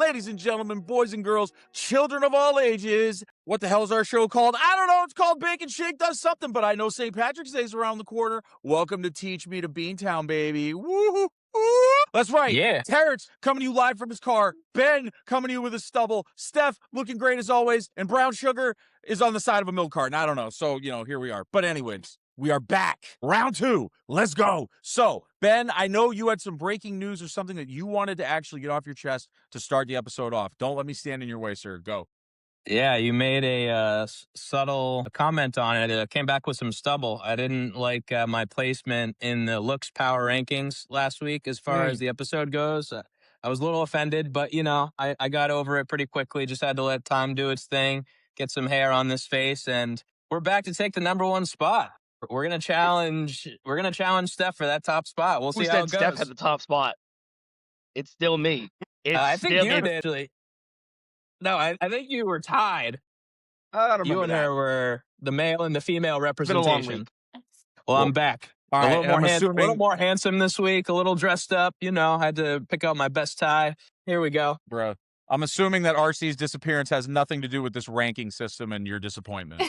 ladies and gentlemen, boys and girls, children of all ages. What the hell is our show called? I don't know. It's called Bacon Shake Does Something, but I know St. Patrick's Day is around the corner. Welcome to Teach Me to Beantown, baby. Woo-hoo. That's right. Yeah. Terrence coming to you live from his car. Ben coming to you with his stubble. Steph looking great as always. And Brown Sugar is on the side of a milk carton. I don't know. So, here we are. But anyways, we are back. Round 2. Let's go. So, Ben, I know you had some breaking news or something that you wanted to actually get off your chest to start the episode off. Don't let me stand in your way, sir. Go. Yeah, you made a subtle comment on it. It came back with some stubble. I didn't like my placement in the looks power rankings last week as far as the episode goes. I was a little offended, but, I got over it pretty quickly. Just had to let time do its thing, get some hair on this face, and we're back to take the number 1 spot. We're gonna challenge Steph for that top spot. We'll see how it goes. Steph had the top spot? It's still me. I think you did, actually. No, I think you were tied. I don't remember You and her were the male and the female representation. Well, I'm back. All right, a little more handsome this week, a little dressed up. Had to pick out my best tie. Here we go. Bro, I'm assuming that RC's disappearance has nothing to do with this ranking system and your disappointment.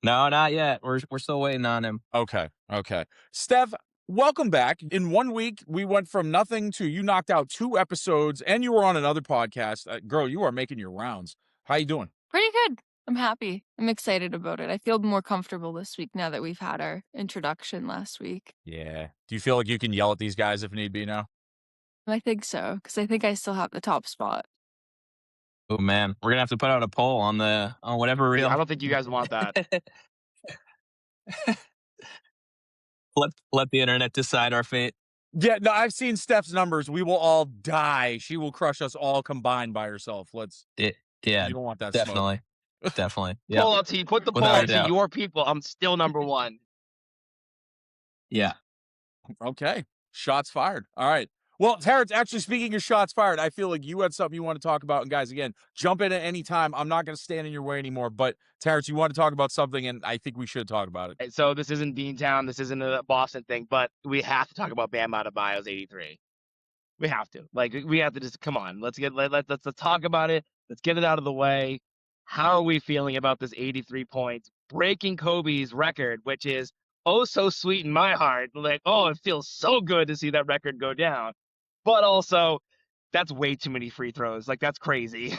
No, not yet. We're still waiting on him. Okay. Steph, welcome back. In 1 week, we went from nothing to you knocked out 2 episodes, and you were on another podcast. Girl, you are making your rounds. How you doing? Pretty good. I'm happy. I'm excited about it. I feel more comfortable this week now that we've had our introduction last week. Yeah. Do you feel like you can yell at these guys if need be now? I think so, because I think I still have the top spot. Oh man, we're gonna have to put out a poll on whatever reel. I don't think you guys want that. Let the internet decide our fate. Yeah, no, I've seen Steph's numbers. We will all die. She will crush us all combined by herself. Yeah, you don't want that definitely. smoke. Definitely. Poll out to you. Put the poll out to your people. I'm still number 1. Yeah. Okay. Shots fired. All right. Well, Terrence, actually speaking of shots fired, I feel like you had something you want to talk about. And guys, again, jump in at any time. I'm not going to stand in your way anymore. But Terrence, you want to talk about something, and I think we should talk about it. So this isn't Beantown. This isn't a Boston thing, but we have to talk about Bam Adebayo's 83. We have to. We have to just come on. Let's talk about it. Let's get it out of the way. How are we feeling about this 83 points, breaking Kobe's record, which is oh so sweet in my heart. It feels so good to see that record go down. But also, that's way too many free throws. That's crazy.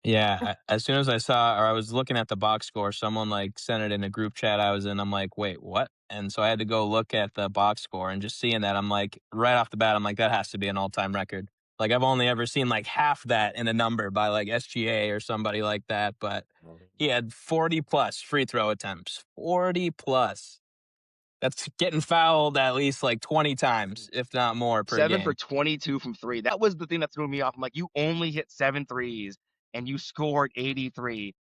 Yeah. As soon as I was looking at the box score, someone sent it in a group chat I was in. I'm like, wait, what? And so I had to go look at the box score, and just seeing that, I'm like, right off the bat, I'm like, that has to be an all-time record. I've only ever seen half that in a number by SGA or somebody like that. But he had 40 plus free throw attempts. 40 plus. That's getting fouled at least 20 times, if not more, per 7 game. for 22 from 3. That was the thing that threw me off. I'm like, you only hit 7 threes and you scored 83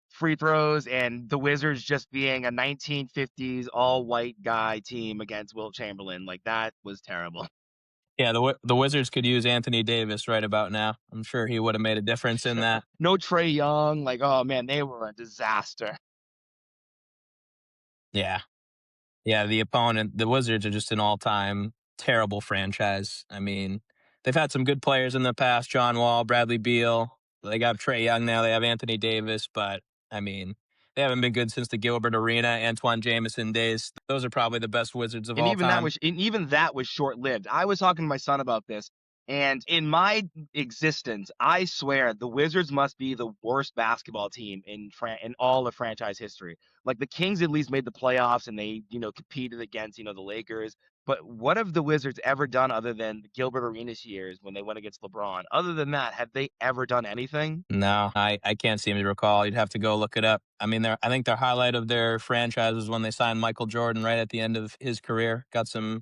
free throws, and the Wizards just being a 1950s all-white guy team against Wilt Chamberlain. That was terrible. Yeah, the Wizards could use Anthony Davis right about now. I'm sure he would have made a difference in that. No Trae Young. Oh, man, they were a disaster. Yeah. Yeah, the opponent, the Wizards are just an all-time terrible franchise. I mean, they've had some good players in the past, John Wall, Bradley Beal. They got Trae Young now. They have Anthony Davis, but, I mean, they haven't been good since the Gilbert Arena, Antoine Jameson days. Those are probably the best Wizards of all time. Even that was short-lived. I was talking to my son about this, and in my existence, I swear the Wizards must be the worst basketball team in all of franchise history. The Kings at least made the playoffs, and they competed against the Lakers. But what have the Wizards ever done other than the Gilbert Arenas years when they went against LeBron? Other than that, have they ever done anything? No, I can't seem to recall. You'd have to go look it up. I mean, I think their highlight of their franchise was when they signed Michael Jordan right at the end of his career. Got some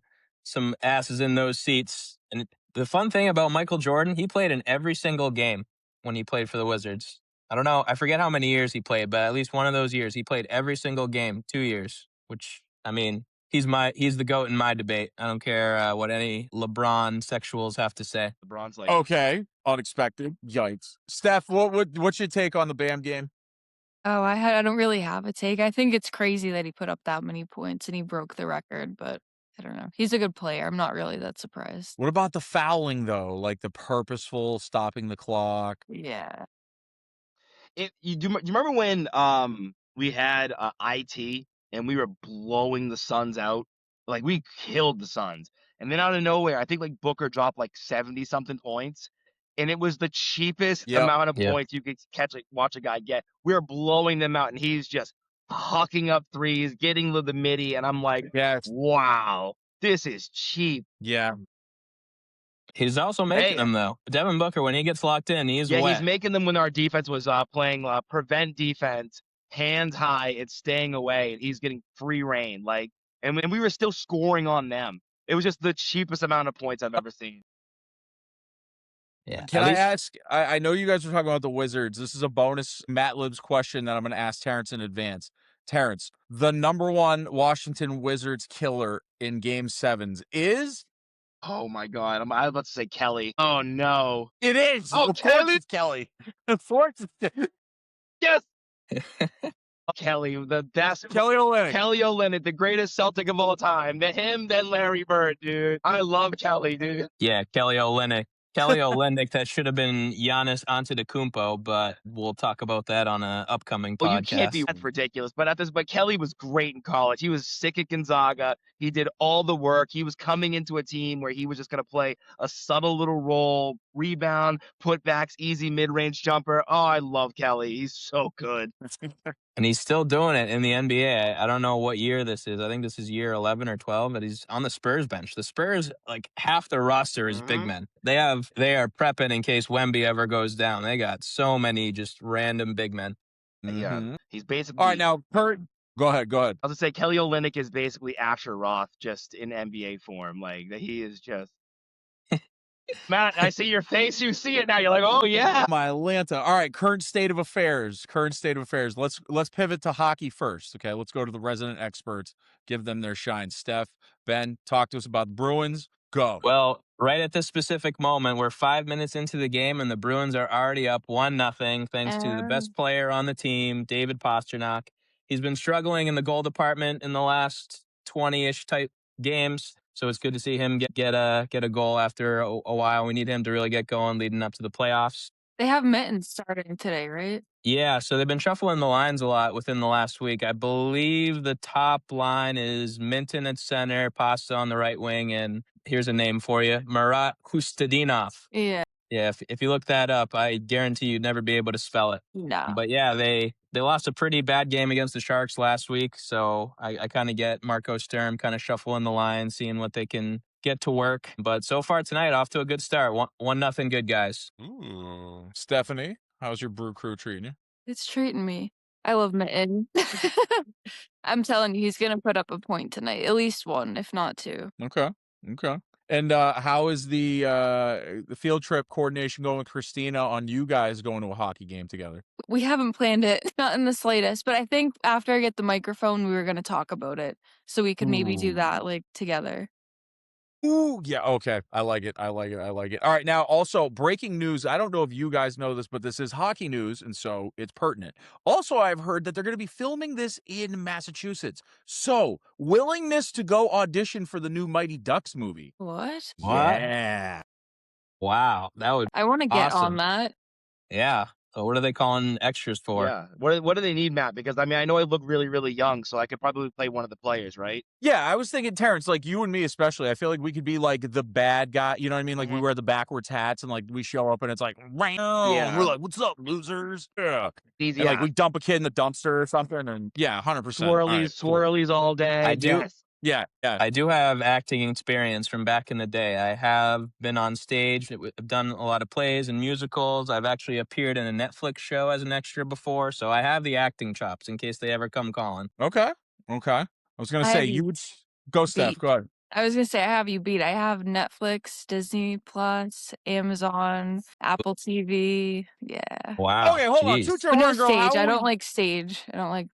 asses in those seats. And the fun thing about Michael Jordan, he played in every single game when he played for the Wizards. I don't know. I forget how many years he played, but at least one of those years, he played every single game, 2 years, which, I mean, he's the GOAT in my debate. I don't care what any LeBron sexuals have to say. LeBron's okay, unexpected. Yikes. Steph, what's your take on the Bam game? Oh, I don't really have a take. I think it's crazy that he put up that many points and he broke the record, but I don't know. He's a good player. I'm not really that surprised. What about the fouling though? Like the purposeful stopping the clock? Yeah. Do you remember when we had IT and we were blowing the Suns out? Like we killed the Suns. And then out of nowhere, I think like Booker dropped like 70 something points. And it was the cheapest Yep. amount of Yep. points you could watch a guy get. We were blowing them out and he's just hucking up threes, getting to the midi, and I'm like, Yes. wow, this is cheap. Yeah. He's also making them though. Devin Booker, when he gets locked in, he's Yeah, wet. he's making them when our defense was playing prevent defense, hands high, and staying away, and he's getting free reign. Like, and we were still scoring on them. It was just the cheapest amount of points I've ever seen. Yeah. Can At I least- ask? I know you guys were talking about the Wizards. This is a bonus Matt Libs question that I'm going to ask Terrence in advance. Terrence, the #1 Washington Wizards killer in Game 7s is? Oh my God, I was about to say Kelly. Oh no, It is. Oh, of course Kelly? it's Kelly. Of course it's yes, Kelly, the best. Kelly Olynyk. Kelly Olynyk, the greatest Celtic of all time. Him, then Larry Bird, dude. I love Kelly, dude. Yeah, Kelly Olynyk. Kelly Olynyk, that should have been Giannis Antetokounmpo, but we'll talk about that on an upcoming Well, podcast. you can't be. That's ridiculous. But Kelly was great in college. He was sick at Gonzaga. He did all the work. He was coming into a team where he was just going to play a subtle little role, rebound, putbacks, easy mid-range jumper. Oh, I love Kelly. He's so good. And he's still doing it in the NBA. I don't know what year this is. I think this is year 11 or 12 that he's on the Spurs bench. The Spurs, like half their roster is big men. They are prepping in case Wemby ever goes down. They got so many just random big men. Yeah, he's basically. All right, now, Kurt, go ahead. I was gonna say Kelly Olynyk is basically Asher Roth, just in NBA form. Like he is just. Matt, I see your face. You see it now. You're like, oh yeah. My Atlanta. All right, current state of affairs. Let's pivot to hockey first. Okay, let's go to the resident experts. Give them their shine. Steph, Ben, talk to us about the Bruins. Go. Well, right at this specific moment, we're 5 minutes into the game, and the Bruins are already up 1-0 thanks to the best player on the team, David Pastrnak. He's been struggling in the goal department in the last 20-ish type games, so it's good to see him get a goal after a while. We need him to really get going leading up to the playoffs. They have Mittens starting today, right? Yeah, so they've been shuffling the lines a lot within the last week. I believe the top line is Minton at center, Pasta on the right wing, and here's a name for you, Marat Kustadinov. Yeah. Yeah, if you look that up, I guarantee you'd never be able to spell it. No. But yeah, they lost a pretty bad game against the Sharks last week, so I kind of get Marco Sturm kind of shuffling the line, seeing what they can get to work. But so far tonight, off to a good start. 1-0 good, guys. Ooh. Stephanie, how's your brew crew treating you? It's treating me. I love Mitten. I'm telling you, he's going to put up a point tonight. At least one, if not two. Okay. And how is the field trip coordination going with Christina on you guys going to a hockey game together? We haven't planned it, not in the slightest, but I think after I get the microphone, we were going to talk about it. So we could maybe do that like together. Ooh, yeah, okay. I like it. All right, now also breaking news. I don't know if you guys know this, but this is hockey news, and so it's pertinent. Also, I've heard that they're going to be filming this in Massachusetts. So, willingness to go audition for the new Mighty Ducks movie. What? Yeah. Wow, that would I want to get awesome. on that. Yeah. So what are they calling extras for? Yeah. What do they need, Matt? Because I mean, I know I look really, really young, so I could probably play one of the players, right? Yeah, I was thinking, Terrence, like you and me especially, I feel like we could be like the bad guy. You know what I mean? Like we wear the backwards hats and like we show up and it's like, yeah. And we're like, what's up, losers? Yeah. Easy. And, like we dump a kid in the dumpster or something. And yeah, 100%. Swirlies all day. I do. Yes. Yeah. I do have acting experience from back in the day. I have been on stage. I've done a lot of plays and musicals. I've actually appeared in a Netflix show as an extra before. So I have the acting chops in case they ever come calling. Okay. I was going to say, you would go, Steph. Go ahead. I was going to say, I have you beat. I have Netflix, Disney Plus, Amazon, Apple TV. Yeah. Wow. Okay, hold on. Jeez. Toot your But no horn, girl. stage. I don't like stage. I don't like.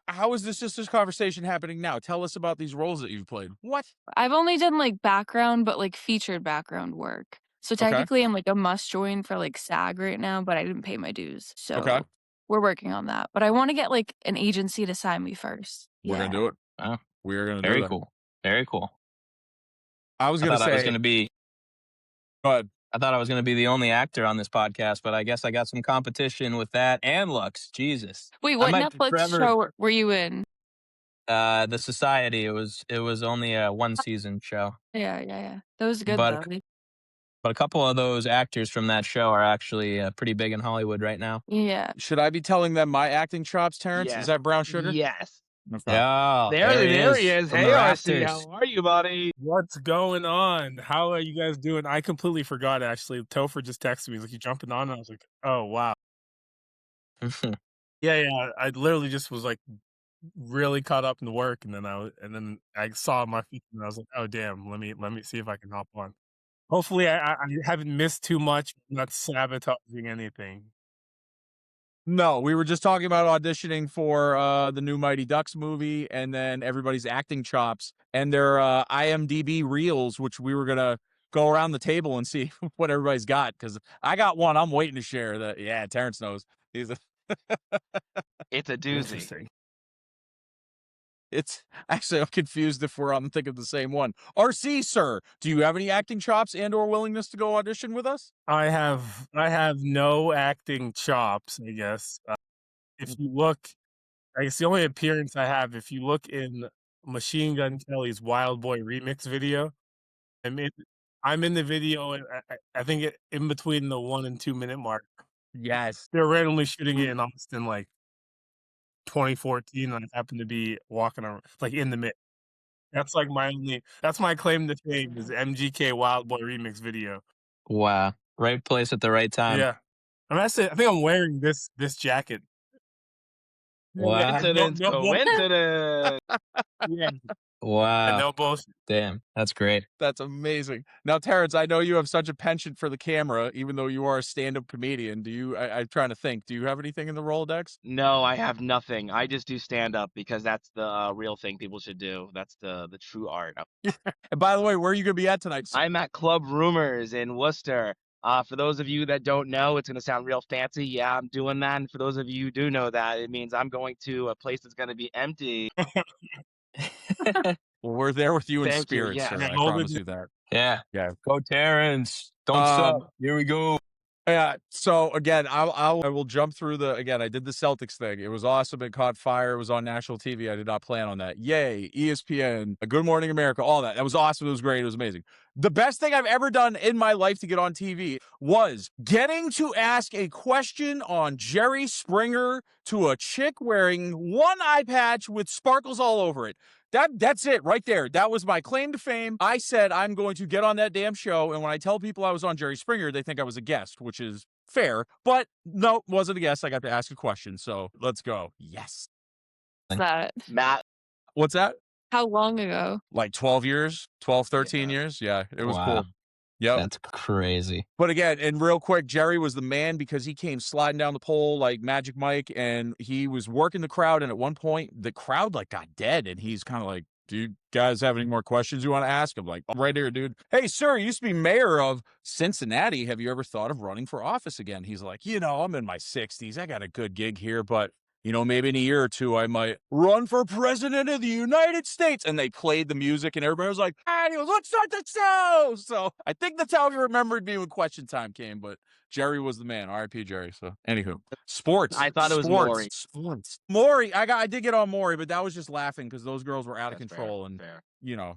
How is this conversation happening now? Tell us about these roles that you've played. What? I've only done like background, but like featured background work. So technically, I'm like a must join for like SAG right now, but I didn't pay my dues. So we're working on that. But I want to get like an agency to sign me first. We're going to do it. Wow. We are going to do Very that. cool. Very cool. I was gonna say. Go ahead. I thought I was going to be the only actor on this podcast, but I guess I got some competition with that and Lux. Jesus. Wait, I what might Netflix forever. show were you in? The Society. It was only a one season show, Yeah. That was good but though. but a couple of those actors from that show are actually pretty big in Hollywood right now. Yeah. Should I be telling them my acting chops, Terrence? Yes. Is that Brown Sugar? Yes. Okay. Oh, There he is. from Hey, the RC, Raptors. how are you, buddy? What's going on? How are you guys doing? I completely forgot, actually. Topher just texted me. He's like, you jumping on? And I was like, oh, wow. Yeah. I literally just was like really caught up in the work. And then I saw my feet and I was like, oh, damn, let me see if I can hop on. Hopefully I haven't missed too much. I'm not sabotaging anything. No, we were just talking about auditioning for the new Mighty Ducks movie, and then everybody's acting chops and their IMDb reels, which we were gonna go around the table and see what everybody's got. Because I got one I'm waiting to share. That Terrence knows. He's It's a doozy. Interesting. It's actually, I'm confused if I'm thinking the same one. RC, sir, do you have any acting chops and/or willingness to go audition with us? I have no acting chops, I guess. If you look, I guess the only appearance I have, if you look in Machine Gun Kelly's Wild Boy remix video, I'm in the video, and I think in between the 1 and 2 minute mark. Yes. They're randomly shooting it in Austin, like 2014, and I happen to be walking around, like in the mix. That's like that's my claim to fame is MGK Wild Boy remix video. Wow. Right place at the right time. Yeah. I think I'm wearing this jacket. Wow. Coincidence. Yeah. Wow. No bullshit. Damn. That's great. That's amazing. Now, Terrence, I know you have such a penchant for the camera, even though you are a stand-up comedian. Do you? I'm trying to think. Do you have anything in the Rolodex? No, I have nothing. I just do stand up because that's the real thing people should do. That's the true art. And by the way, where are you gonna be at tonight? I'm at Club Rumors in Worcester. For those of you that don't know, it's going to sound real fancy. Yeah, I'm doing that. And for those of you who do know that, it means I'm going to a place that's going to be empty. Well, we're there with you in Thank you, spirit, yeah. sir. Yeah, I promise you that. Yeah. Yeah. Go Terrence. Don't suck. Here we go. Yeah. So again, I will jump through again, I did the Celtics thing. It was awesome. It caught fire. It was on national TV. I did not plan on that. Yay. ESPN, Good Morning America, all that. That was awesome. It was great. It was amazing. The best thing I've ever done in my life to get on TV was getting to ask a question on Jerry Springer to a chick wearing one eye patch with sparkles all over it. That's it right there. That was my claim to fame. I said I'm going to get on that damn show, and when I tell people I was on Jerry Springer, they think I was a guest, which is fair. But no, wasn't a guest. I got to ask a question, so let's go. Yes. What's that? Matt. What's that? How long ago? Like 12 years, 12, 13 years. Yeah, it was cool. Yep. That's crazy. But again, and real quick, Jerry was the man because he came sliding down the pole like Magic Mike, and he was working the crowd. And at one point, the crowd like got dead, and he's kind of like, "Do you guys have any more questions you want to ask?" I'm like, "Right here, dude. Hey, sir, you used to be mayor of Cincinnati. Have you ever thought of running for office again?" He's like, I'm in my 60s. I got a good gig here, but maybe in a year or two, I might run for president of the United States. And they played the music, and everybody was like, and he goes, "Let's start the show." So I think that's how he remembered me when question time came. But Jerry was the man. R.I.P. Jerry. So anywho, sports. I thought it was Maury. Sports. Maury. I did get on Maury, but that was just laughing because those girls were out of control. Fair.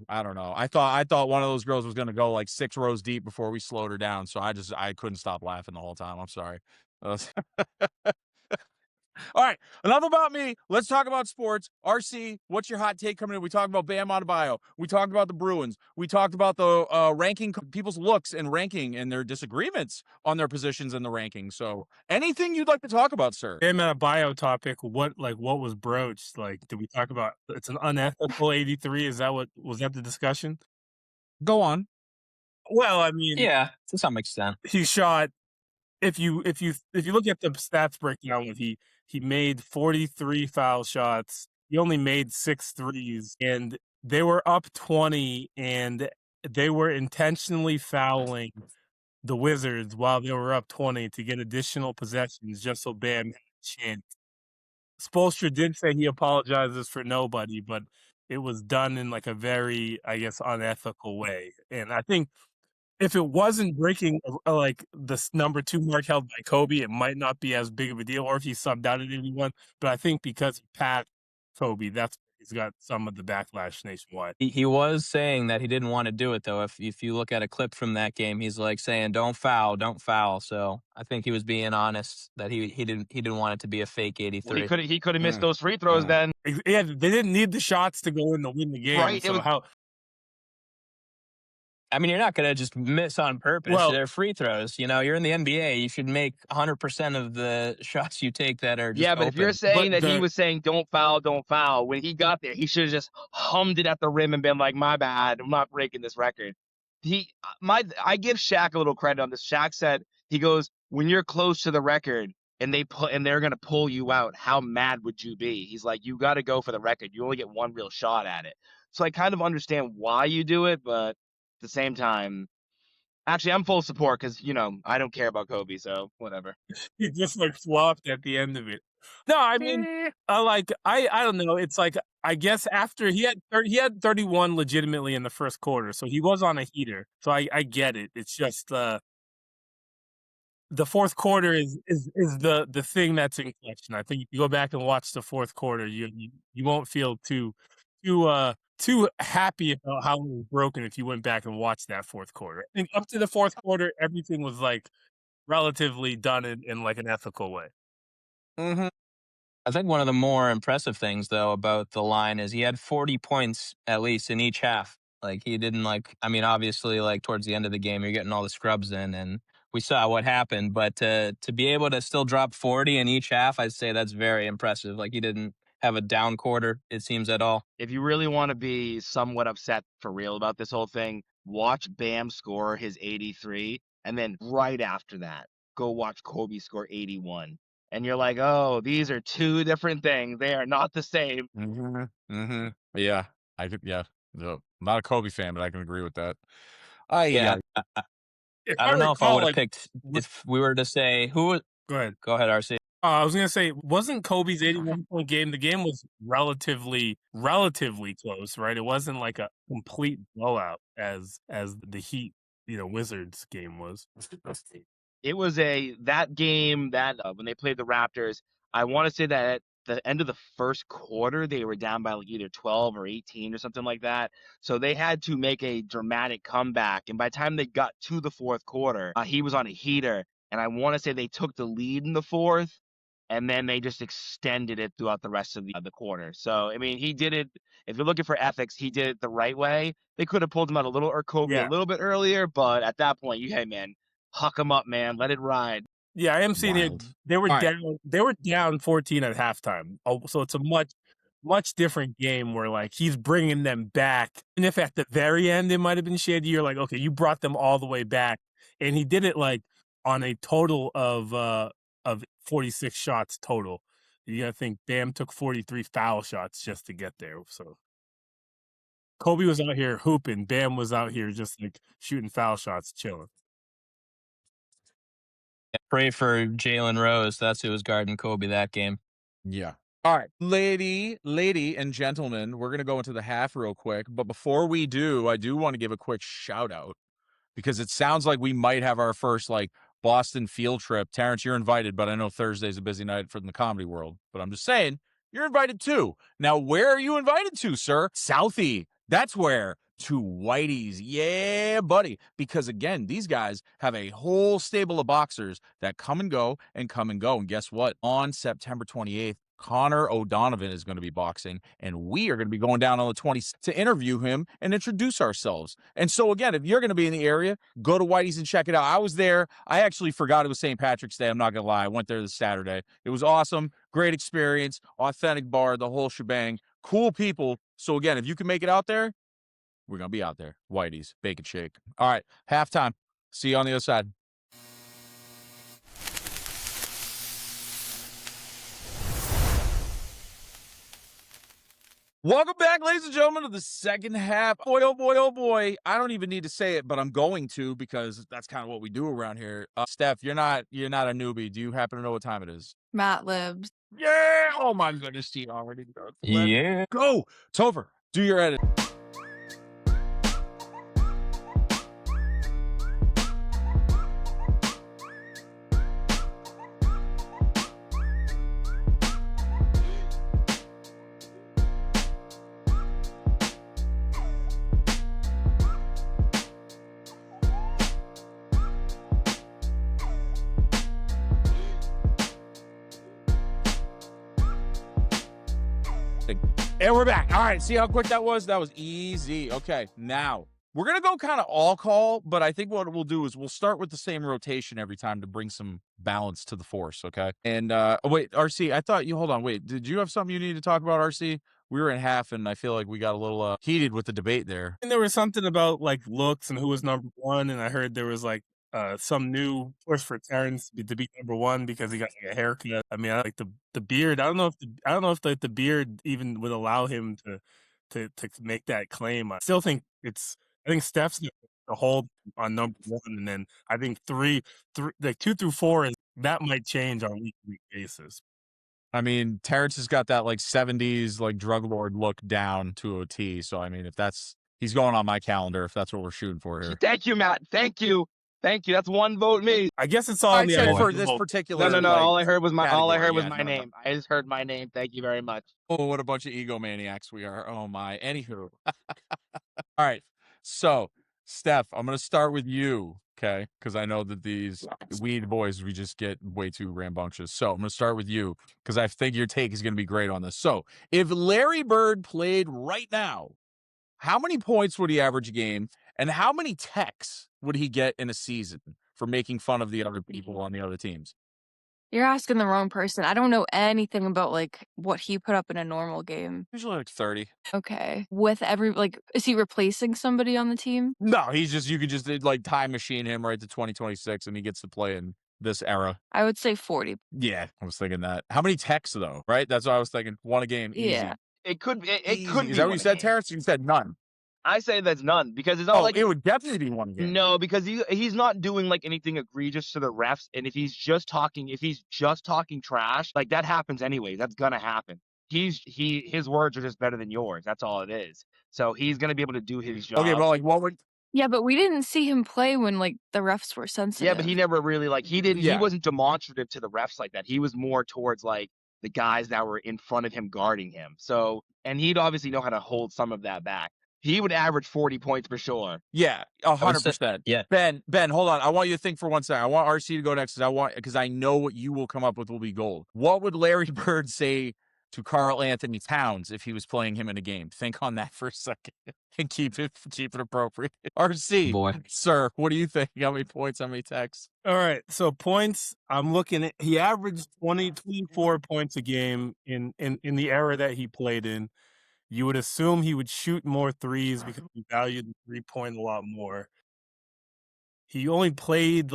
I don't know. I thought one of those girls was gonna go like 6 rows deep before we slowed her down. So I couldn't stop laughing the whole time. I'm sorry. All right, enough about me. Let's talk about sports. RC, what's your hot take coming in? We talked about Bam Adebayo. We talked about the Bruins. We talked about the ranking, people's looks and ranking and their disagreements on their positions in the ranking. So anything you'd like to talk about, sir? Bam Adebayo topic, what was broached? Like, did we talk about it's an unethical 83? Was that the discussion? Go on. Well, I mean, yeah, to some extent. He shot, if you look at the stats breakdown, he made 43 foul shots. He only made 6 threes, and they were up 20, and they were intentionally fouling the Wizards while they were up 20 to get additional possessions just so Bam had a chance. Spoelstra did say he apologizes for nobody, but it was done in like a very, I guess, unethical way. And I think if it wasn't breaking like the number 2 mark held by Kobe, it might not be as big of a deal, or if he subbed out at anyone. But I think because he passed Kobe, that's he's got some of the backlash nationwide. He was saying that he didn't want to do it though. If you look at a clip from that game, he's like saying, "Don't foul, don't foul." So I think he was being honest that he didn't want it to be a fake 83. Well, he could have missed those free throws then. Yeah, they didn't need the shots to go in to win the game. Right, So how? I mean, you're not going to just miss on purpose. Well, they're free throws. You know, you're in the NBA. You should make 100% of the shots you take that are just yeah, but open. if you're saying that he was saying don't foul, when he got there, he should have just hummed it at the rim and been like, "My bad, I'm not breaking this record." I give Shaq a little credit on this. Shaq said he goes, "When you're close to the record and they're gonna pull you out, how mad would you be?" He's like, "You got to go for the record. You only get one real shot at it." So I kind of understand why you do it, but at the same time, actually, I'm full support because, I don't care about Kobe, so whatever. He just like flopped at the end of it. No, I mean, I don't know. It's like, I guess after he had 31 legitimately in the first quarter, so he was on a heater. So I get it. It's just the fourth quarter is the thing that's in question. I think if you go back and watch the fourth quarter, you won't feel too happy about how it was broken if you went back and watched that fourth quarter. I think up to the fourth quarter, everything was like relatively done in like an ethical way. Mm-hmm. I think one of the more impressive things though about the line is he had 40 points at least in each half. Like he didn't obviously like towards the end of the game, you're getting all the scrubs in and we saw what happened, but to be able to still drop 40 in each half, I'd say that's very impressive. Like he didn't have a down quarter, it seems, at all. If you really want to be somewhat upset for real about this whole thing, watch Bam score his 83, and then right after that, go watch Kobe score 81. And you're like, oh, these are two different things. They are not the same. Yeah, No, not a Kobe fan, but I can agree with that. Yeah. I don't know if I would have picked if we were to say who would. Go ahead. Go ahead, RC. I was gonna say, wasn't Kobe's 81-point game? The game was relatively close, right? It wasn't like a complete blowout as the Heat, Wizards game was. It was that game that when they played the Raptors, I want to say that at the end of the first quarter, they were down by like either 12 or 18 or something like that. So they had to make a dramatic comeback. And by the time they got to the fourth quarter, he was on a heater. And I want to say they took the lead in the fourth, and then they just extended it throughout the rest of the quarter. So, I mean, he did it. If you're looking for ethics, he did it the right way. They could have pulled him out Kobe a little bit earlier, but at that point, hey, man, huck him up, man. Let it ride. Yeah, I am seeing it. They were down. They were down 14 at halftime. Oh, so it's a much different game where like he's bringing them back. And if at the very end it might have been shady, you're like, okay, you brought them all the way back, and he did it like on a total of 46 shots total. You gotta think Bam took 43 foul shots just to get there. So Kobe was out here hooping. Bam was out here just like shooting foul shots, chilling. Pray for Jalen Rose. That's who was guarding Kobe that game. Yeah. All right, lady and gentlemen, we're going to go into the half real quick. But before we do, I do want to give a quick shout out because it sounds like we might have our first Boston field trip. Terrence, you're invited, but I know Thursday's a busy night from the comedy world. But I'm just saying, you're invited too. Now, where are you invited to, sir? Southie. That's where. To Whitey's. Yeah, buddy. Because again, these guys have a whole stable of boxers that come and go and come and go. And guess what? On September 28th, Connor O'Donovan is going to be boxing, and we are going to be going down on the 20th to interview him and introduce ourselves. And so again, if you're going to be in the area, go to Whitey's and check it out. I was there. I actually forgot it was St. Patrick's Day. I'm not going to lie. I went there this Saturday. It was awesome. Great experience. Authentic bar, the whole shebang. Cool people. So again, if you can make it out there, we're going to be out there. Whitey's, Bacon Shake. All right, halftime. See you on the other side. Welcome back, ladies and gentlemen, to the second half. Boy, oh boy, oh boy. I don't even need to say it, but I'm going to because that's kind of what we do around here. Steph, you're not a newbie. Do you happen to know what time it is? Matt Libs. Yeah. Oh my goodness, he already does. Yeah. Go. It's over. Do your edit. And we're back. All right, see how quick that was? That was easy. Okay, now we're going to go kind of all call, but I think what we'll do is we'll start with the same rotation every time to bring some balance to the force, okay? And wait, RC, I thought hold on, wait, did you have something you needed to talk about, RC? We were in half, and I feel like we got a little heated with the debate there. And there was something about like looks and who was number one, and I heard there was like some new push for Terrence to be number one because he got like a haircut. I mean, I like the beard. I don't know if the beard even would allow him to make that claim. I still think I think Steph's the hold on number one, and then I think three like 2 through 4 that might change on a week-to-week basis. I mean, Terrence has got that like 70s like drug lord look down to a T. So I mean, he's going on my calendar if that's what we're shooting for here. Thank you, Matt. Thank you. That's one vote me. I guess it's all in the said for this particular. No. Like, all I heard was my category. name. I just heard my name. Thank you very much. Oh, what a bunch of egomaniacs we are. Oh my. Anywho. All right. So, Steph, I'm gonna start with you, okay? Because I know that these weed boys, we just get way too rambunctious. So I'm gonna start with you because I think your take is gonna be great on this. So, if Larry Bird played right now, how many points would he average a game, and how many techs would he get in a season for making fun of the other people on the other teams? You're asking the wrong person. I don't know anything about like what he put up in a normal game. Usually like 30. Okay. With is he replacing somebody on the team? No, you could just like time machine him right to 2026 and he gets to play in this era. I would say 40. Yeah, I was thinking that. How many techs though, right? That's what I was thinking. One a game, easy. Yeah. It could be. Is that what you said, Terrence? You said none. I say that's none because it's not like it would definitely be one game. No, because he's not doing like anything egregious to the refs, and if he's just talking trash, like that happens anyway. That's gonna happen. His words are just better than yours. That's all it is. So he's gonna be able to do his job. Okay, but like what would? Yeah, but we didn't see him play when like the refs were sensitive. Yeah, but he never really he wasn't demonstrative to the refs like that. He was more towards like the guys that were in front of him guarding him. So, and he'd obviously know how to hold some of that back. He would average 40 points for sure. Yeah, 100%. Yeah. Ben, hold on. I want you to think for 1 second. I want RC to go next because I know what you will come up with will be gold. What would Larry Bird say to Karl Anthony Towns if he was playing him in a game? Think on that for a second and keep it appropriate. RC, boy, sir, what do you think? How many points? How many techs? All right, so points. I'm looking at. He averaged 24 points a game in the era that he played in. You would assume he would shoot more threes because he valued the 3-point a lot more. He only played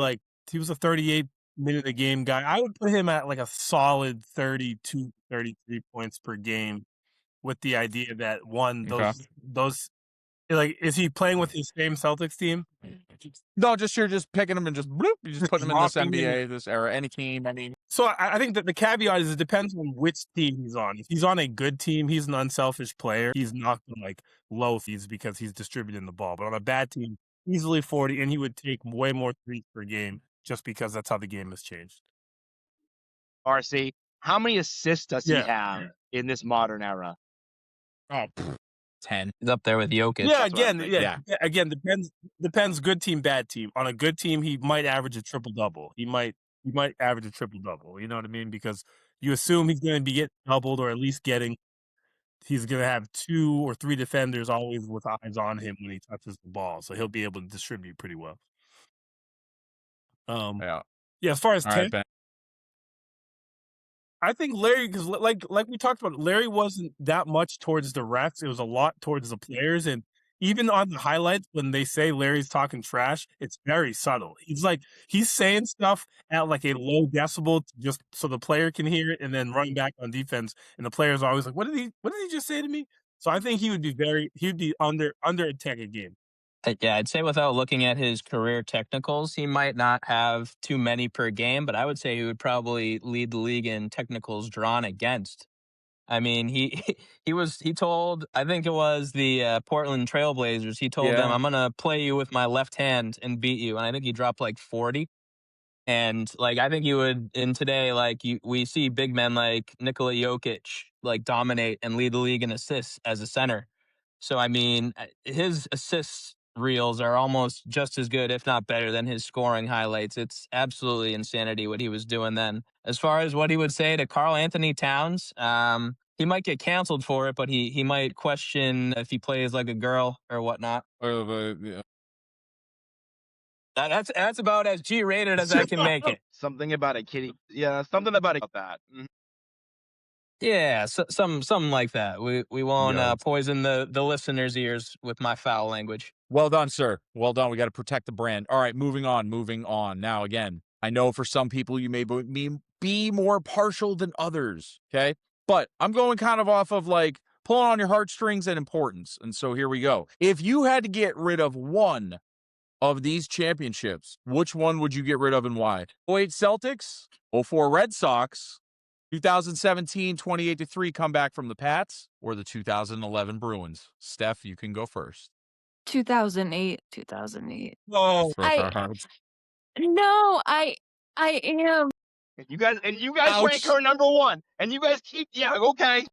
he was a 38-minute a game guy. I would put him at like a solid 32, 33 points per game with the idea that those is he playing with his same Celtics team? No, you're just picking him and just bloop, you just put him in this NBA, this era, any team, any. So I think that the caveat is it depends on which team he's on. If he's on a good team, he's an unselfish player. He's not like low fees because he's distributing the ball. But on a bad team, easily 40, and he would take way more threes per game just because that's how the game has changed. RC, how many assists does he have in this modern era? Oh, 10. He's up there with Jokic. Yeah, again, depends good team, bad team. On a good team, he might average a triple-double. He might average a triple-double. You know what I mean? Because you assume he's going to be getting doubled or at least he's going to have 2 or 3 defenders always with eyes on him when he touches the ball. So he'll be able to distribute pretty well. Yeah, as far as 10, I think Larry, because like we talked about, Larry wasn't that much towards the refs. It was a lot towards the players. And even on the highlights, when they say Larry's talking trash, it's very subtle. He's saying stuff at like a low decibel just so the player can hear it and then running back on defense. And the player's always like, what did he just say to me? So I think he'd be under attack a game. Yeah, I'd say without looking at his career technicals, he might not have too many per game, but I would say he would probably lead the league in technicals drawn against. I mean, he told, I think it was the Portland Trailblazers. He told them, Yeah. "I'm gonna play you with my left hand and beat you." And I think he dropped like 40. And like I think you would in today, like we see big men like Nikola Jokic like dominate and lead the league in assists as a center. So I mean, his assist reels are almost just as good, if not better, than his scoring highlights. It's absolutely insanity what he was doing then. As far as what he would say to Karl Anthony Towns, he might get canceled for it, but he might question if he plays like a girl or whatnot. Yeah. That's about as G-rated as I can make it. Something about a kitty. Yeah, something about that. Yeah, something like that. We won't Yo. poison the listeners' ears with my foul language. Well done, sir. Well done. We got to protect the brand. All right, moving on. Now, again, I know for some people you may be more partial than others, okay? But I'm going kind of off of like pulling on your heartstrings and importance. And so here we go. If you had to get rid of one of these championships, which one would you get rid of and why? 08 Celtics, 04 Red Sox, 2017 28-3 comeback from the Pats, or the 2011 Bruins? Steph, you can go first. 2008. Oh, I am. And you guys Ouch. rank her number one, and you guys keep okay.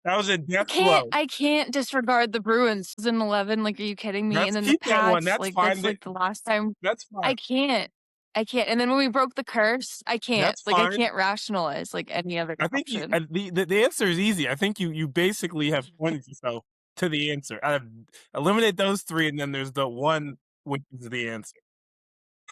that was a death blow. I can't disregard the Bruins. 2011, like, are you kidding me? Let's And then the keep that one. Pats, That's like, fine. that's like the last time. That's fine. I can't. And then when we broke the curse, I can't. That's Like, fine. I can't rationalize like any other I think option. the answer is easy. I think you basically have pointed yourself to the answer. Eliminate those three, and then there's the one which is the answer.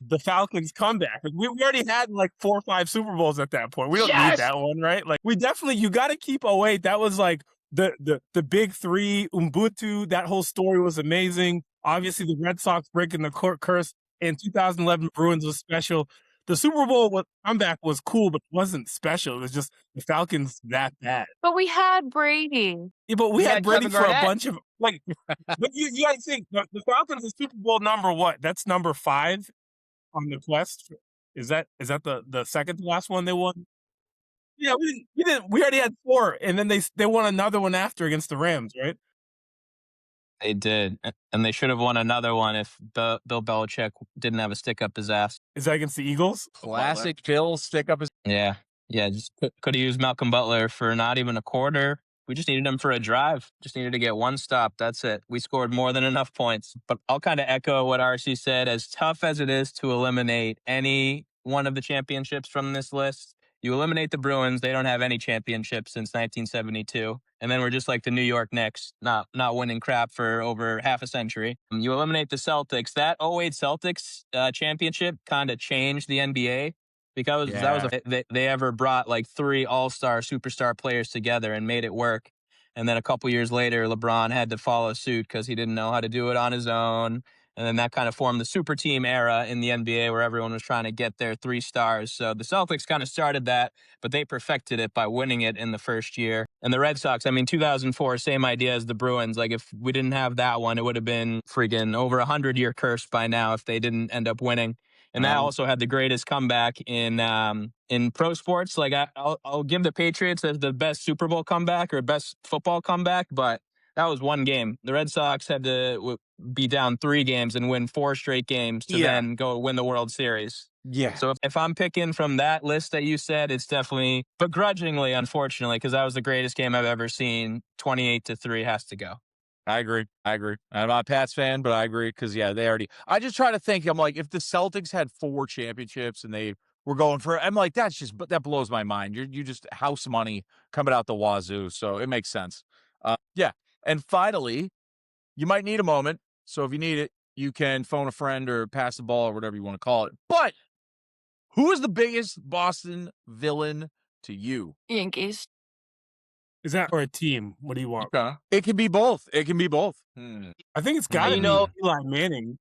The Falcons comeback. We already had like 4 or 5 Super Bowls at that point. We don't need that one, right? Like we definitely, you got to keep 08. That was like the big three. Ubuntu. That whole story was amazing. Obviously, the Red Sox breaking the curse in 2011 Bruins was special. The Super Bowl comeback was cool, but it wasn't special. It was just the Falcons that bad. But we had Brady. Yeah, but we had Brady Kevin for a Garnett. bunch of like. But you got to think the Falcons is Super Bowl number what? That's number 5 on the quest. Is that the second to last one they won? Yeah, we already had 4, and then they won another one after against the Rams, right? They did, and they should have won another one if Bill Belichick didn't have a stick up his ass. Is that against the Eagles? Classic Bill stick up his. Yeah, just could have used Malcolm Butler for not even a quarter. We just needed him for a drive. Just needed to get one stop. That's it. We scored more than enough points. But I'll kind of echo what RC said. As tough as it is to eliminate any one of the championships from this list, you eliminate the Bruins. They don't have any championships since 1972. And then we're just like the New York Knicks, not winning crap for over half a century. You eliminate the Celtics. That 08 Celtics championship kind of changed the NBA. Because that was they ever brought like 3 all-star superstar players together and made it work. And then a couple years later, LeBron had to follow suit because he didn't know how to do it on his own. And then that kind of formed the super team era in the NBA where everyone was trying to get their 3 stars. So the Celtics kind of started that, but they perfected it by winning it in the first year. And the Red Sox, I mean, 2004, same idea as the Bruins. Like if we didn't have that one, it would have been freaking over 100-year curse by now if they didn't end up winning. And that also had the greatest comeback in pro sports. Like I'll give the Patriots as the best Super Bowl comeback or best football comeback, but that was one game. The Red Sox had to be down 3 games and win 4 straight games to then go win the World Series. Yeah. So if I'm picking from that list that you said, it's definitely begrudgingly, unfortunately, because that was the greatest game I've ever seen. 28-3 has to go. I agree. I'm not a Pats fan, but I agree because, I just try to think, I'm like, if the Celtics had 4 championships and they were going for it, I'm like, that blows my mind. You just house money coming out the wazoo. So it makes sense. Yeah. And finally, you might need a moment. So if you need it, you can phone a friend or pass the ball or whatever you want to call it. But who is the biggest Boston villain to you? Yankees. Is that for a team? What do you want? It can be both. I think it's got to be Eli Manning.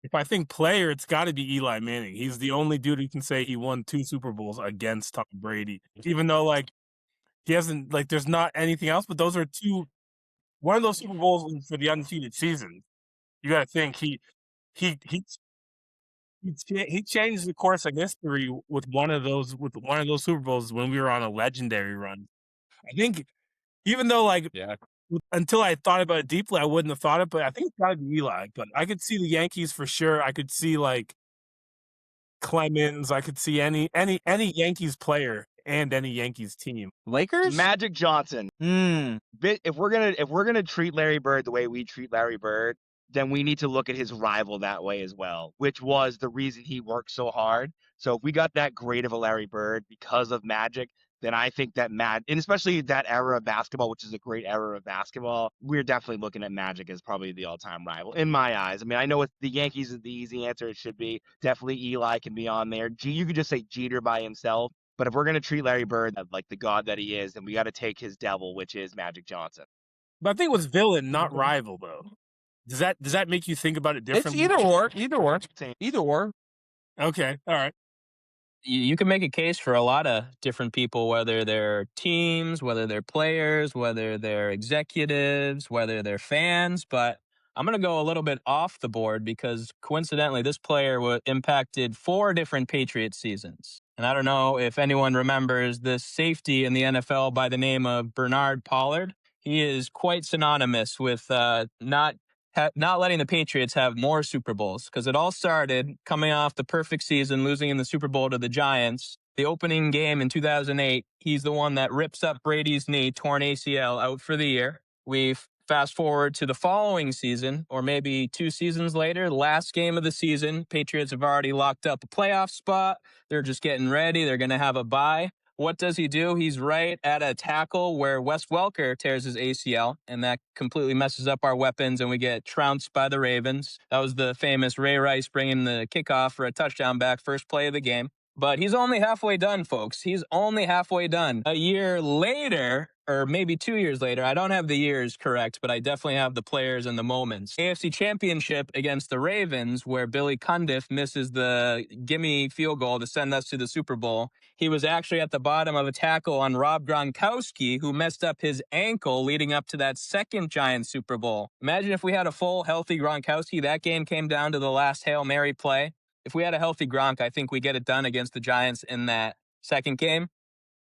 If I think player, it's got to be Eli Manning. He's the only dude who can say he won 2 Super Bowls against Tom Brady. Even though, like, he hasn't, like, there's not anything else, but those are 2. One of those Super Bowls was for the undefeated season. You got to think he He changed the course of history with one of those Super Bowls when we were on a legendary run. I think even though until I thought about it deeply, I wouldn't have thought it, but I think it's gotta be Eli. But I could see the Yankees for sure. I could see Clemens. I could see any Yankees player and any Yankees team. Lakers? Magic Johnson. If we're gonna treat Larry Bird the way we treat Larry Bird, then we need to look at his rival that way as well, which was the reason he worked so hard. So if we got that great of a Larry Bird because of Magic, then I think that and especially that era of basketball, which is a great era of basketball, we're definitely looking at Magic as probably the all-time rival in my eyes. I mean, I know the Yankees is the easy answer. It should be. Definitely Eli can be on there. You could just say Jeter by himself. But if we're going to treat Larry Bird like the god that he is, then we got to take his devil, which is Magic Johnson. But I think it was villain, not rival, though. Does that make you think about it differently? It's either or. Okay, all right. You can make a case for a lot of different people, whether they're teams, whether they're players, whether they're executives, whether they're fans. But I'm going to go a little bit off the board because coincidentally, this player impacted 4 different Patriots seasons. And I don't know if anyone remembers this safety in the NFL by the name of Bernard Pollard. He is quite synonymous with not letting the Patriots have more Super Bowls, because it all started coming off the perfect season, losing in the Super Bowl to the Giants. The opening game in 2008, he's the one that rips up Brady's knee, torn ACL, out for the year. We fast forward to the following season, or maybe 2 seasons later, the last game of the season, Patriots have already locked up a playoff spot. They're just getting ready. They're going to have a bye. What does he do? He's right at a tackle where Wes Welker tears his ACL, and that completely messes up our weapons, and we get trounced by the Ravens. That was the famous Ray Rice bringing the kickoff for a touchdown back, first play of the game. But he's only halfway done, folks. He's only halfway done. A year later, or maybe 2 years later, I don't have the years correct, but I definitely have the players and the moments. AFC Championship against the Ravens, where Billy Cundiff misses the gimme field goal to send us to the Super Bowl. He was actually at the bottom of a tackle on Rob Gronkowski, who messed up his ankle leading up to that second Giants Super Bowl. Imagine if we had a full, healthy Gronkowski. That game came down to the last Hail Mary play. If we had a healthy Gronk, I think we get it done against the Giants in that second game.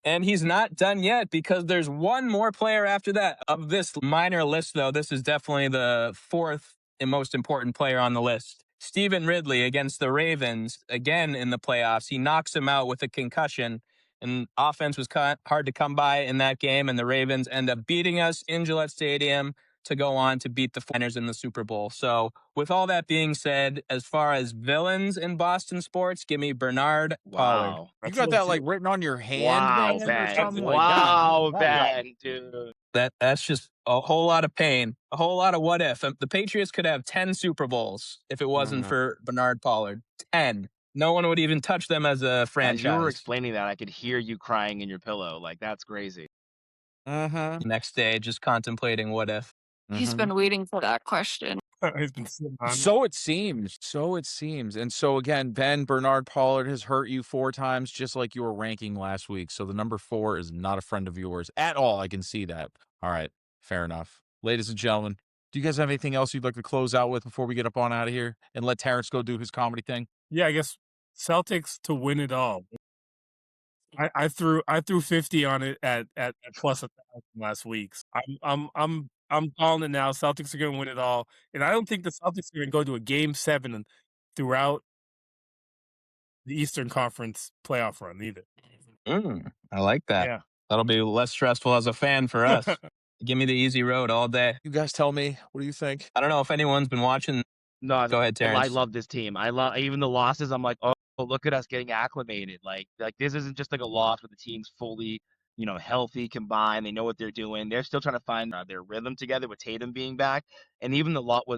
And he's not done yet, because there's one more player after that. Of this minor list, though, this is definitely the 4th and most important player on the list. Stephen Ridley against the Ravens, again in the playoffs. He knocks him out with a concussion, and offense was hard to come by in that game, and the Ravens end up beating us in Gillette Stadium to go on to beat the 49ers in the Super Bowl. So with all that being said, as far as villains in Boston sports, give me Bernard Pollard. Wow. You got that written on your hand, Wow, man, or Ben. something Wow, like that? Ben, dude. That's just a whole lot of pain, a whole lot of what if. The Patriots could have 10 Super Bowls if it wasn't for Bernard Pollard. 10. No one would even touch them as a franchise. As you were explaining that, I could hear you crying in your pillow. Like, that's crazy. Next day, just contemplating what if. He's been waiting for that question. He's been sitting on. So it seems. And so again, Ben, Bernard Pollard has hurt you 4 times, just like you were ranking last week. So the number 4 is not a friend of yours at all. I can see that. All right. Fair enough. Ladies and gentlemen, do you guys have anything else you'd like to close out with before we get up on out of here and let Terrence go do his comedy thing? Yeah, I guess Celtics to win it all. I threw 50 on it at plus 1,000 last week. I'm calling it now. Celtics are going to win it all, and I don't think the Celtics are going to go to a Game 7 throughout the Eastern Conference playoff run either. I like that. Yeah. That'll be less stressful as a fan for us. Give me the easy road all day. You guys tell me. What do you think? I don't know if anyone's been watching. No, Go ahead, Terrence. I love this team. I love even the losses. I'm like, oh, look at us getting acclimated. Like this isn't just like a loss where the team's fully, healthy, combined. They know what they're doing. They're still trying to find their rhythm together with Tatum being back. And even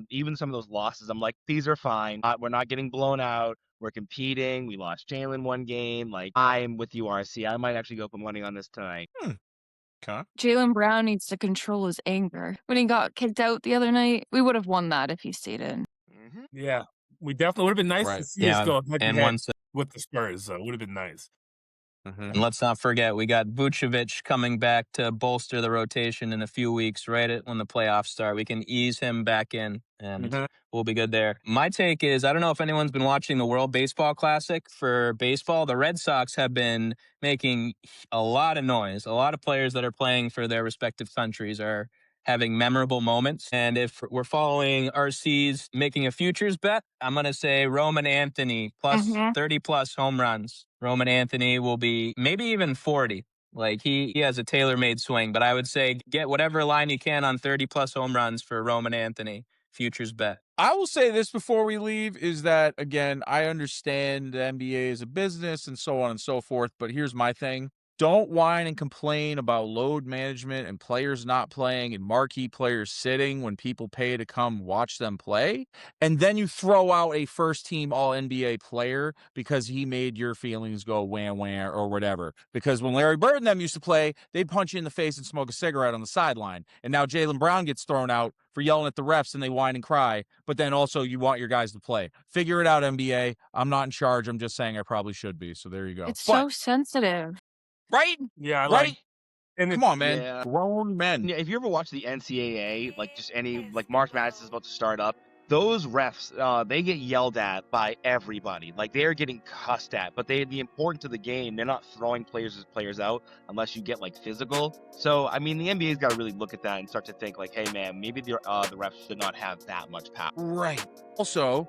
even some of those losses, I'm like, these are fine. We're not getting blown out. We're competing. We lost Jalen one game. Like, I'm with you, RC. I might actually go put money on this tonight. Okay. Jaylen Brown needs to control his anger. When he got kicked out the other night, we would have won that if he stayed in. Yeah, we definitely would have been nice to see us go head to head with the Spurs. Would have been nice. And let's not forget, we got Vucevic coming back to bolster the rotation in a few weeks, right when the playoffs start. We can ease him back in, and we'll be good there. My take is, I don't know if anyone's been watching the World Baseball Classic for baseball. The Red Sox have been making a lot of noise. A lot of players that are playing for their respective countries are having memorable moments. And if we're following RC's making a futures bet, I'm going to say Roman Anthony plus 30 plus home runs. Roman Anthony will be maybe even 40. Like he has a tailor-made swing, but I would say get whatever line you can on 30 plus home runs for Roman Anthony. Futures bet. I will say this before we leave is that, again, I understand the NBA is a business and so on and so forth, but here's my thing. Don't whine and complain about load management and players not playing and marquee players sitting when people pay to come watch them play. And then you throw out a first-team All-NBA player because he made your feelings go wham or whatever. Because when Larry Bird and them used to play, they'd punch you in the face and smoke a cigarette on the sideline. And now Jaylen Brown gets thrown out for yelling at the refs and they whine and cry. But then also you want your guys to play. Figure it out, NBA. I'm not in charge. I'm just saying I probably should be. So there you go. It's so sensitive. Right? Yeah, right? And Come on, man. Yeah. Grown men. Yeah, if you ever watch the NCAA, like just any, like March Madness is about to start up, those refs, they get yelled at by everybody. Like they're getting cussed at, but the importance of the game, they're not throwing players out unless you get like physical. So, I mean, the NBA's got to really look at that and start to think like, hey man, maybe the refs should not have that much power. Right. Also,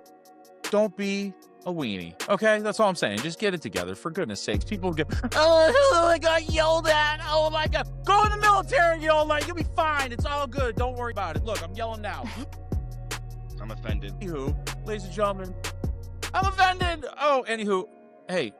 don't be a weenie. Okay, that's all I'm saying. Just get it together, for goodness sakes. People get, oh, I got yelled at. Oh my God. Go in the military, you know, like, you'll be fine. It's all good. Don't worry about it. Look, I'm yelling now. I'm offended. Anywho, ladies and gentlemen, I'm offended. Oh, anywho, hey,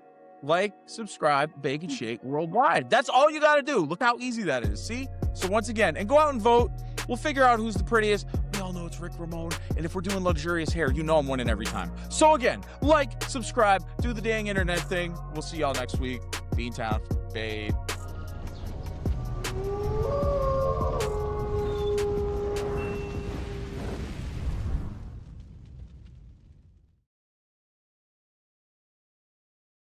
like, subscribe, Bake and Shake worldwide. That's all you got to do. Look how easy that is. See? So once again, and go out and vote. We'll figure out who's the prettiest. We all know it's Rick Ramone. And if we're doing luxurious hair, you know I'm winning every time. So again, like, subscribe, do the dang internet thing. We'll see y'all next week. Beantown, babe.